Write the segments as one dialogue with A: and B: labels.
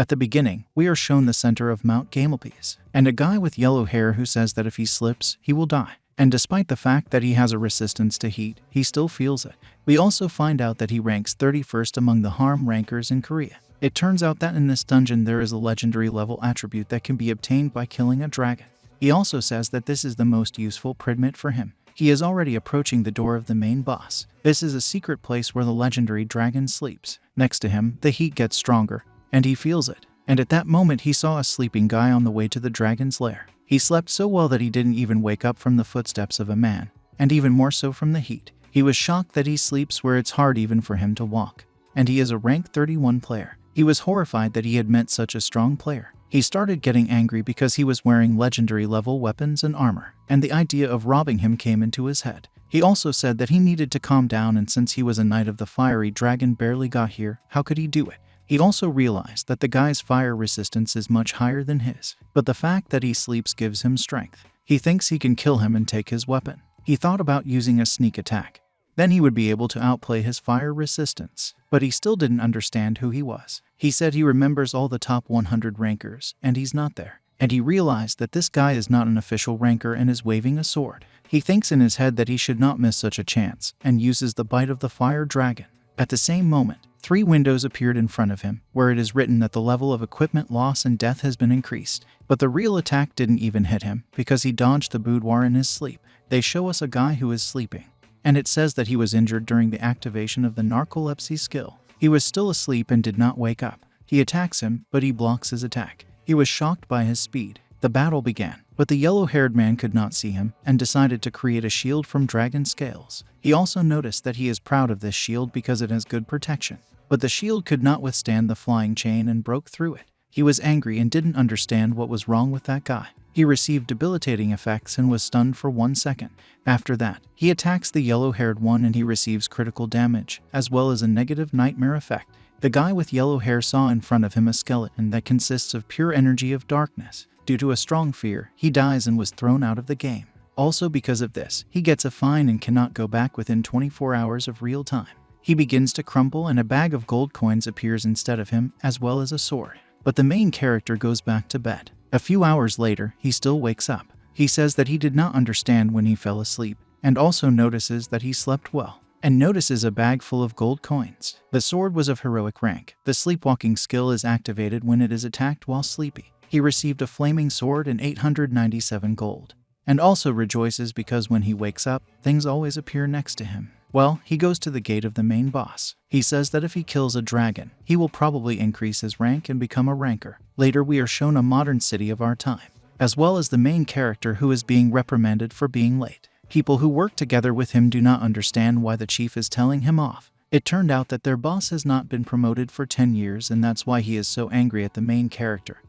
A: At the beginning, we are shown the center of Mount Gamelpies, and a guy with yellow hair who says that if he slips, he will die. And despite the fact that he has a resistance to heat, he still feels it. We also find out that he ranks 31st among the harm rankers in Korea. It turns out that in this dungeon there is a legendary level attribute that can be obtained by killing a dragon. He also says that this is the most useful predmit for him. He is already approaching the door of the main boss. This is a secret place where the legendary dragon sleeps. Next to him, the heat gets stronger, and he feels it. And at that moment he saw a sleeping guy on the way to the dragon's lair. He slept so well that he didn't even wake up from the footsteps of a man, and even more so from the heat. He was shocked that he sleeps where it's hard even for him to walk. And he is a rank 31 player. He was horrified that he had met such a strong player. He started getting angry because he was wearing legendary level weapons and armor, and the idea of robbing him came into his head. He also said that he needed to calm down, and since he was a knight of the fiery dragon barely got here, how could he do it? He also realized that the guy's fire resistance is much higher than his, but the fact that he sleeps gives him strength. He thinks he can kill him and take his weapon. He thought about using a sneak attack. Then he would be able to outplay his fire resistance, but he still didn't understand who he was. He said he remembers all the top 100 rankers, and he's not there. And he realized that this guy is not an official ranker and is waving a sword. He thinks in his head that he should not miss such a chance, and uses the bite of the fire dragon. At the same moment, 3 windows appeared in front of him, where it is written that the level of equipment loss and death has been increased. But the real attack didn't even hit him, because he dodged the boudoir in his sleep. They show us a guy who is sleeping, and it says that he was injured during the activation of the narcolepsy skill. He was still asleep and did not wake up. He attacks him, but he blocks his attack. He was shocked by his speed. The battle began, but the yellow-haired man could not see him and decided to create a shield from dragon scales. He also noticed that he is proud of this shield because it has good protection. But the shield could not withstand the flying chain and broke through it. He was angry and didn't understand what was wrong with that guy. He received debilitating effects and was stunned for 1 second. After that, he attacks the yellow-haired one and he receives critical damage, as well as a negative nightmare effect. The guy with yellow hair saw in front of him a skeleton that consists of pure energy of darkness. Due to a strong fear, he dies and was thrown out of the game. Also because of this, he gets a fine and cannot go back within 24 hours of real time. He begins to crumble and a bag of gold coins appears instead of him, as well as a sword. But the main character goes back to bed. A few hours later, he still wakes up. He says that he did not understand when he fell asleep, and also notices that he slept well, and notices a bag full of gold coins. The sword was of heroic rank. The sleepwalking skill is activated when it is attacked while sleepy. He received a flaming sword and 897 gold, and also rejoices because when he wakes up, things always appear next to him. Well, he goes to the gate of the main boss. He says that if he kills a dragon, he will probably increase his rank and become a ranker. Later we are shown a modern city of our time, as well as the main character who is being reprimanded for being late. People who work together with him do not understand why the chief is telling him off. It turned out that their boss has not been promoted for 10 years and that's why he is so angry at the main character,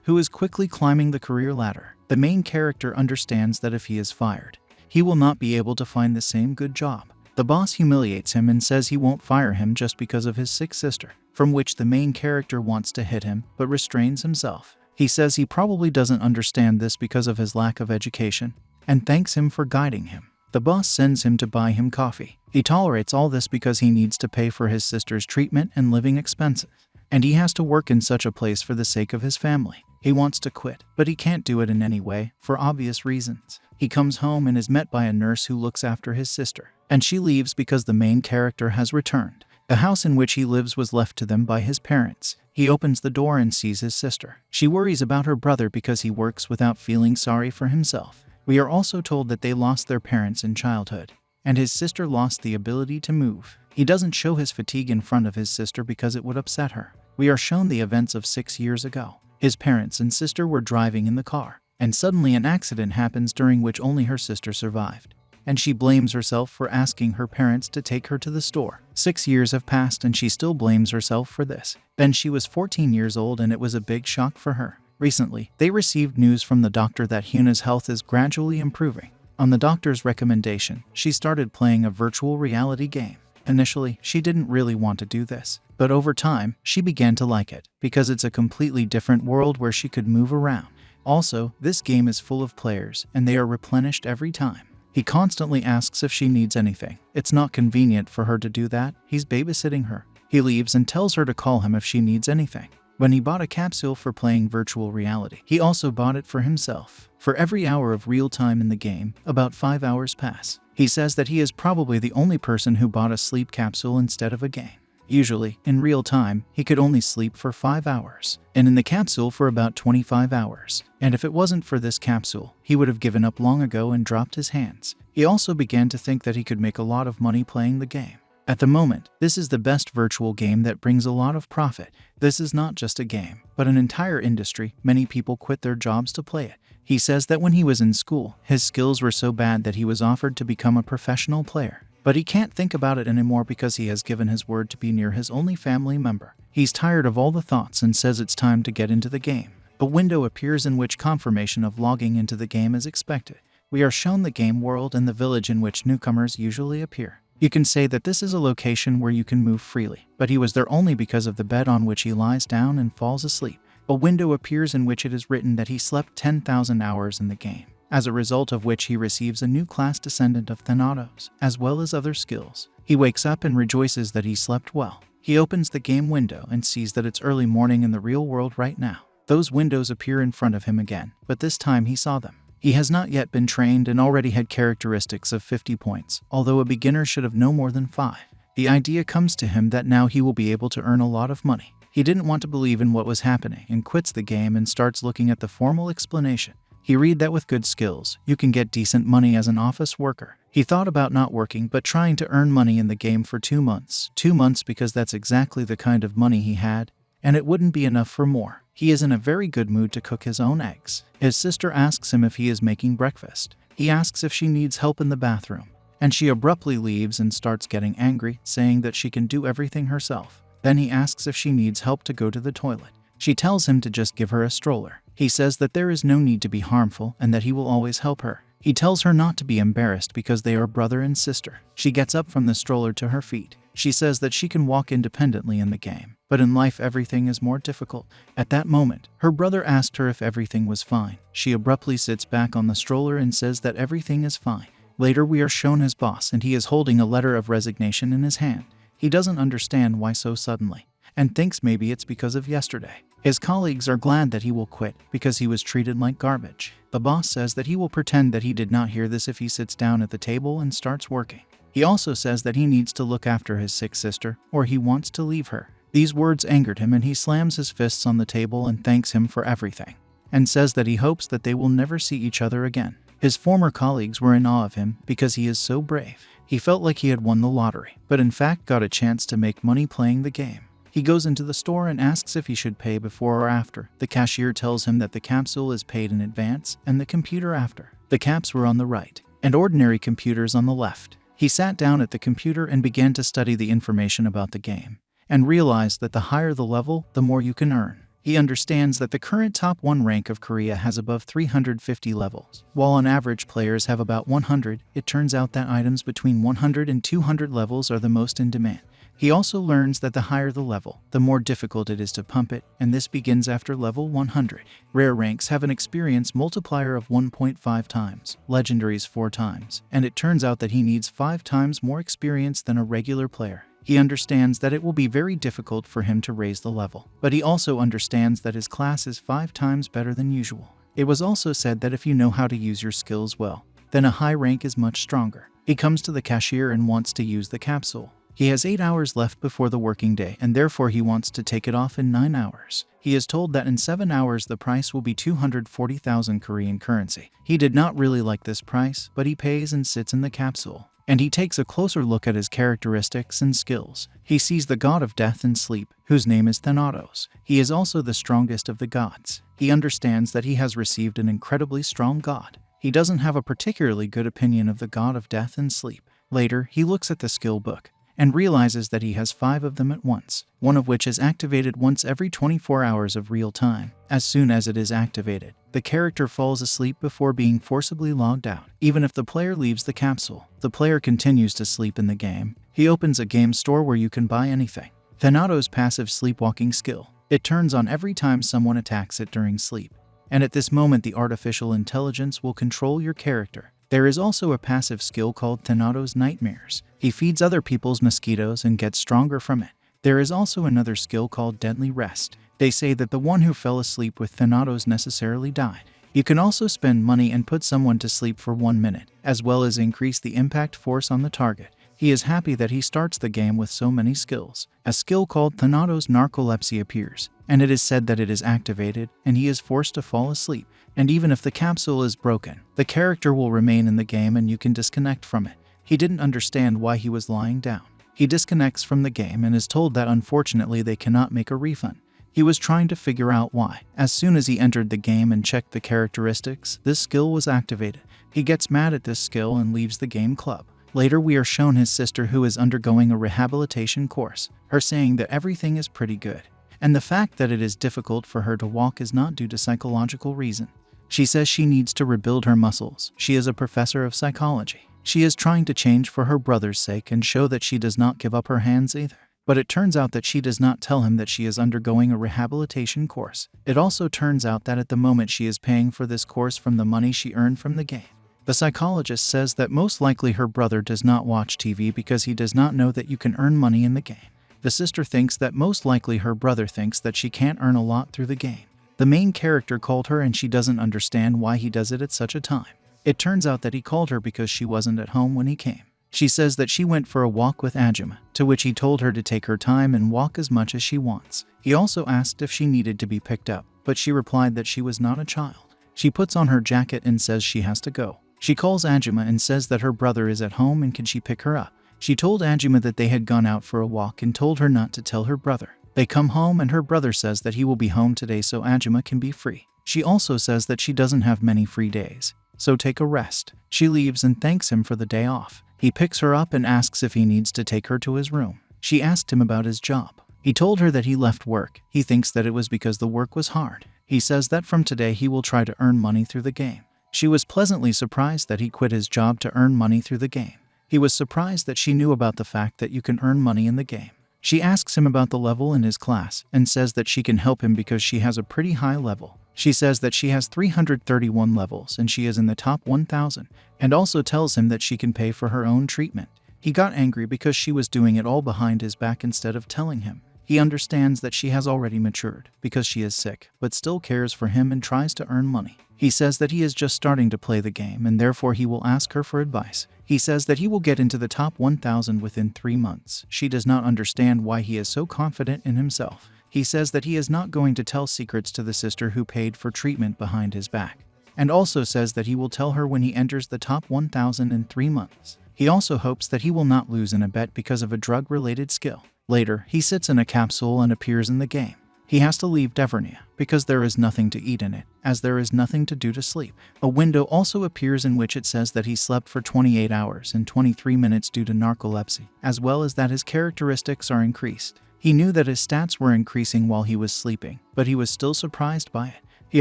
A: who is quickly climbing the career ladder. The main character understands that if he is fired, he will not be able to find the same good job. The boss humiliates him and says he won't fire him just because of his sick sister, from which the main character wants to hit him, but restrains himself. He says he probably doesn't understand this because of his lack of education, and thanks him for guiding him. The boss sends him to buy him coffee. He tolerates all this because he needs to pay for his sister's treatment and living expenses, and he has to work in such a place for the sake of his family. He wants to quit, but he can't do it in any way, for obvious reasons. He comes home and is met by a nurse who looks after his sister, and she leaves because the main character has returned. The house in which he lives was left to them by his parents. He opens the door and sees his sister. She worries about her brother because he works without feeling sorry for himself. We are also told that they lost their parents in childhood, and his sister lost the ability to move. He doesn't show his fatigue in front of his sister because it would upset her. We are shown the events of 6 years ago. His parents and sister were driving in the car, and suddenly an accident happens during which only her sister survived, and she blames herself for asking her parents to take her to the store. 6 years have passed and she still blames herself for this. Then she was 14 years old and it was a big shock for her. Recently, they received news from the doctor that Hyuna's health is gradually improving. On the doctor's recommendation, she started playing a virtual reality game. Initially, she didn't really want to do this, but over time, she began to like it, because it's a completely different world where she could move around. Also, this game is full of players, and they are replenished every time. He constantly asks if she needs anything. It's not convenient for her to do that. He's babysitting her. He leaves and tells her to call him if she needs anything. when he bought a capsule for playing virtual reality. He also bought it for himself. For every hour of real time in the game, about 5 hours pass. He says that he is probably the only person who bought a sleep capsule instead of a game. Usually, in real time, he could only sleep for 5 hours, and in the capsule for about 25 hours. And if it wasn't for this capsule, he would have given up long ago and dropped his hands. He also began to think that he could make a lot of money playing the game. At the moment, this is the best virtual game that brings a lot of profit. This is not just a game, but an entire industry. Many people quit their jobs to play it. He says that when he was in school, his skills were so bad that he was offered to become a professional player. But he can't think about it anymore because he has given his word to be near his only family member. He's tired of all the thoughts and says it's time to get into the game. A window appears in which confirmation of logging into the game is expected. We are shown the game world and the village in which newcomers usually appear. You can say that this is a location where you can move freely, but he was there only because of the bed on which he lies down and falls asleep. A window appears in which it is written that he slept 10,000 hours in the game, as a result of which he receives a new class descendant of Thanatos, as well as other skills. He wakes up and rejoices that he slept well. He opens the game window and sees that it's early morning in the real world right now. Those windows appear in front of him again, but this time he saw them. He has not yet been trained and already had characteristics of 50 points, although a beginner should have no more than 5. The idea comes to him that now he will be able to earn a lot of money. He didn't want to believe in what was happening and quits the game and starts looking at the formal explanation. He read that with good skills, you can get decent money as an office worker. He thought about not working but trying to earn money in the game for 2 months. 2 months because that's exactly the kind of money he had, and it wouldn't be enough for more. He is in a very good mood to cook his own eggs. His sister asks him if he is making breakfast. He asks if she needs help in the bathroom, and she abruptly leaves and starts getting angry, saying that she can do everything herself. Then he asks if she needs help to go to the toilet. She tells him to just give her a stroller. He says that there is no need to be harmful and that he will always help her. He tells her not to be embarrassed because they are brother and sister. She gets up from the stroller to her feet. She says that she can walk independently in the game, but in life everything is more difficult. At that moment, her brother asked her if everything was fine. She abruptly sits back on the stroller and says that everything is fine. Later we are shown his boss and he is holding a letter of resignation in his hand. He doesn't understand why so suddenly, and thinks maybe it's because of yesterday. His colleagues are glad that he will quit because he was treated like garbage. The boss says that he will pretend that he did not hear this if he sits down at the table and starts working. He also says that he needs to look after his sick sister, or he wants to leave her. These words angered him and he slams his fists on the table and thanks him for everything, and says that he hopes that they will never see each other again. His former colleagues were in awe of him because he is so brave. He felt like he had won the lottery, but in fact got a chance to make money playing the game. He goes into the store and asks if he should pay before or after. The cashier tells him that the capsule is paid in advance and the computer after. The caps were on the right, and ordinary computers on the left. He sat down at the computer and began to study the information about the game, and realized that the higher the level, the more you can earn. He understands that the current top 1 rank of Korea has above 350 levels, while on average players have about 100. It turns out that items between 100 and 200 levels are the most in demand. He also learns that the higher the level, the more difficult it is to pump it, and this begins after level 100. Rare ranks have an experience multiplier of 1.5 times, legendaries 4 times, and it turns out that he needs 5 times more experience than a regular player. He understands that it will be very difficult for him to raise the level, but he also understands that his class is 5 times better than usual. It was also said that if you know how to use your skills well, then a high rank is much stronger. He comes to the cashier and wants to use the capsule. He has 8 hours left before the working day, and therefore he wants to take it off in 9 hours. He is told that in 7 hours the price will be 240,000 Korean currency. He did not really like this price, but he pays and sits in the capsule. And he takes a closer look at his characteristics and skills. He sees the god of death and sleep, whose name is Thanatos. He is also the strongest of the gods. He understands that he has received an incredibly strong god. He doesn't have a particularly good opinion of the god of death and sleep. Later, he looks at the skill book and realizes that he has 5 of them at once, one of which is activated once every 24 hours of real time. As soon as it is activated, the character falls asleep before being forcibly logged out. Even if the player leaves the capsule, the player continues to sleep in the game. He opens a game store where you can buy anything. Thanatos' passive sleepwalking skill. It turns on every time someone attacks it during sleep, and at this moment the artificial intelligence will control your character. There is also a passive skill called Thanatos' Nightmares. He feeds other people's mosquitoes and gets stronger from it. There is also another skill called Deadly Rest. They say that the one who fell asleep with Thanatos necessarily died. You can also spend money and put someone to sleep for 1 minute, as well as increase the impact force on the target. He is happy that he starts the game with so many skills. A skill called Thanatos Narcolepsy appears, and it is said that it is activated, and he is forced to fall asleep. And even if the capsule is broken, the character will remain in the game and you can disconnect from it. He didn't understand why he was lying down. He disconnects from the game and is told that unfortunately they cannot make a refund. He was trying to figure out why. As soon as he entered the game and checked the characteristics, this skill was activated. He gets mad at this skill and leaves the game club. Later we are shown his sister who is undergoing a rehabilitation course, her saying that everything is pretty good. And the fact that it is difficult for her to walk is not due to psychological reason. She says she needs to rebuild her muscles. She is a professor of psychology. She is trying to change for her brother's sake and show that she does not give up her hands either. But it turns out that she does not tell him that she is undergoing a rehabilitation course. It also turns out that at the moment she is paying for this course from the money she earned from the game. The psychologist says that most likely her brother does not watch TV because he does not know that you can earn money in the game. The sister thinks that most likely her brother thinks that she can't earn a lot through the game. The main character called her and she doesn't understand why he does it at such a time. It turns out that he called her because she wasn't at home when he came. She says that she went for a walk with Ajima, to which he told her to take her time and walk as much as she wants. He also asked if she needed to be picked up, but she replied that she was not a child. She puts on her jacket and says she has to go. She calls Ajima and says that her brother is at home and can she pick her up. She told Ajima that they had gone out for a walk and told her not to tell her brother. They come home and her brother says that he will be home today so Ajima can be free. She also says that she doesn't have many free days, so take a rest. She leaves and thanks him for the day off. He picks her up and asks if he needs to take her to his room. She asked him about his job. He told her that he left work. He thinks that it was because the work was hard. He says that from today he will try to earn money through the game. She was pleasantly surprised that he quit his job to earn money through the game. He was surprised that she knew about the fact that you can earn money in the game. She asks him about the level in his class and says that she can help him because she has a pretty high level. She says that she has 331 levels and she is in the top 1,000, and also tells him that she can pay for her own treatment. He got angry because she was doing it all behind his back instead of telling him. He understands that she has already matured because she is sick, but still cares for him and tries to earn money. He says that he is just starting to play the game and therefore he will ask her for advice. He says that he will get into the top 1,000 within 3 months. She does not understand why he is so confident in himself. He says that he is not going to tell secrets to the sister who paid for treatment behind his back, and also says that he will tell her when he enters the top 1,000 in 3 months. He also hopes that he will not lose in a bet because of a drug-related skill. Later, he sits in a capsule and appears in the game. He has to leave Devernia because there is nothing to eat in it, as there is nothing to do to sleep. A window also appears in which it says that he slept for 28 hours and 23 minutes due to narcolepsy, as well as that his characteristics are increased. He knew that his stats were increasing while he was sleeping, but he was still surprised by it. He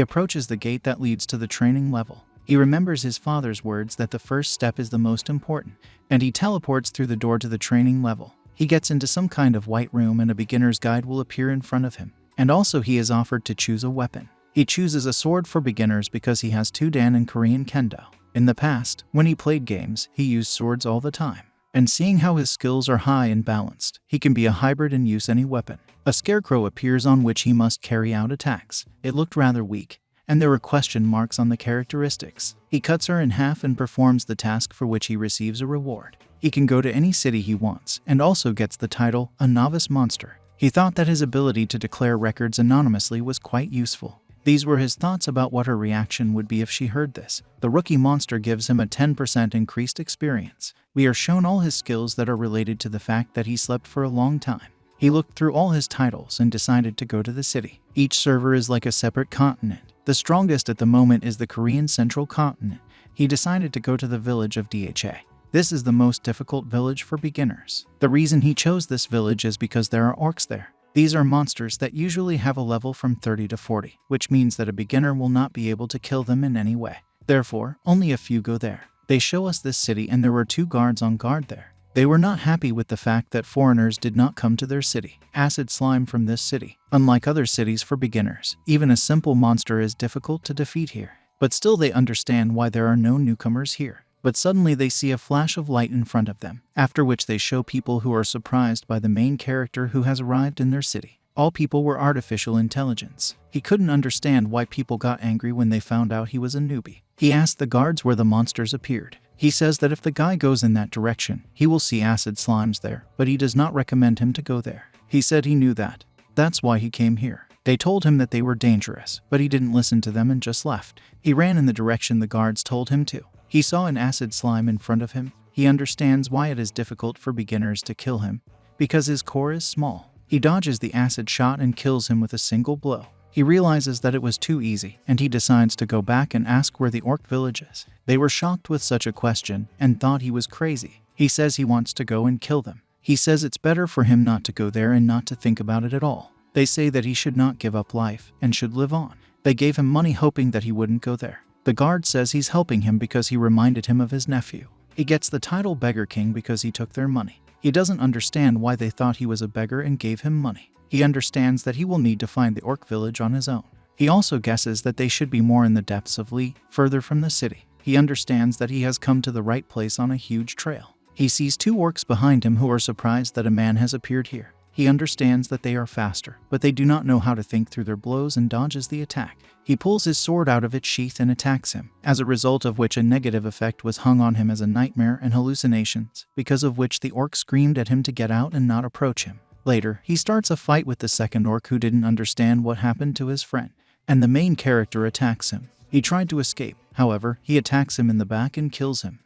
A: approaches the gate that leads to the training level. He remembers his father's words that the first step is the most important, and he teleports through the door to the training level. He gets into some kind of white room and a beginner's guide will appear in front of him. And also he is offered to choose a weapon. He chooses a sword for beginners because he has 2 Dan in Korean Kendo. In the past, when he played games, he used swords all the time. And seeing how his skills are high and balanced, he can be a hybrid and use any weapon. A scarecrow appears on which he must carry out attacks. It looked rather weak, and there were question marks on the characteristics. He cuts her in half and performs the task for which he receives a reward. He can go to any city he wants, and also gets the title, a novice monster. He thought that his ability to declare records anonymously was quite useful. These were his thoughts about what her reaction would be if she heard this. The rookie monster gives him a 10% increased experience. We are shown all his skills that are related to the fact that he slept for a long time. He looked through all his titles and decided to go to the city. Each server is like a separate continent. The strongest at the moment is the Korean Central Continent. He decided to go to the village of Dha. This is the most difficult village for beginners. The reason he chose this village is because there are orcs there. These are monsters that usually have a level from 30 to 40, which means that a beginner will not be able to kill them in any way. Therefore, only a few go there. They show us this city and there were 2 guards on guard there. They were not happy with the fact that foreigners did not come to their city. Acid slime from this city. Unlike other cities for beginners, even a simple monster is difficult to defeat here. But still they understand why there are no newcomers here. but suddenly they see a flash of light in front of them, after which they show people who are surprised by the main character who has arrived in their city. All people were artificial intelligence. He couldn't understand why people got angry when they found out he was a newbie. He asked the guards where the monsters appeared. He says that if the guy goes in that direction, he will see acid slimes there, but he does not recommend him to go there. He said he knew that. That's why he came here. They told him that they were dangerous, but he didn't listen to them and just left. He ran in the direction the guards told him to. He saw an acid slime in front of him. He understands why it is difficult for beginners to kill him, because his core is small. He dodges the acid shot and kills him with a single blow. He realizes that it was too easy, and he decides to go back and ask where the orc village is. They were shocked with such a question and thought he was crazy. He says he wants to go and kill them. He says it's better for him not to go there and not to think about it at all. They say that he should not give up life and should live on. They gave him money hoping that he wouldn't go there. The guard says he's helping him because he reminded him of his nephew. He gets the title Beggar King because he took their money. He doesn't understand why they thought he was a beggar and gave him money. He understands that he will need to find the orc village on his own. He also guesses that they should be more in the depths of Lee, further from the city. He understands that he has come to the right place on a huge trail. He sees two orcs behind him who are surprised that a man has appeared here. He understands that they are faster, but they do not know how to think through their blows and dodges the attack. He pulls his sword out of its sheath and attacks him, as a result of which a negative effect was hung on him as a nightmare and hallucinations, because of which the orc screamed at him to get out and not approach him. Later, he starts a fight with the second orc who didn't understand what happened to his friend, and the main character attacks him. He tried to escape, however, he attacks him in the back and kills him.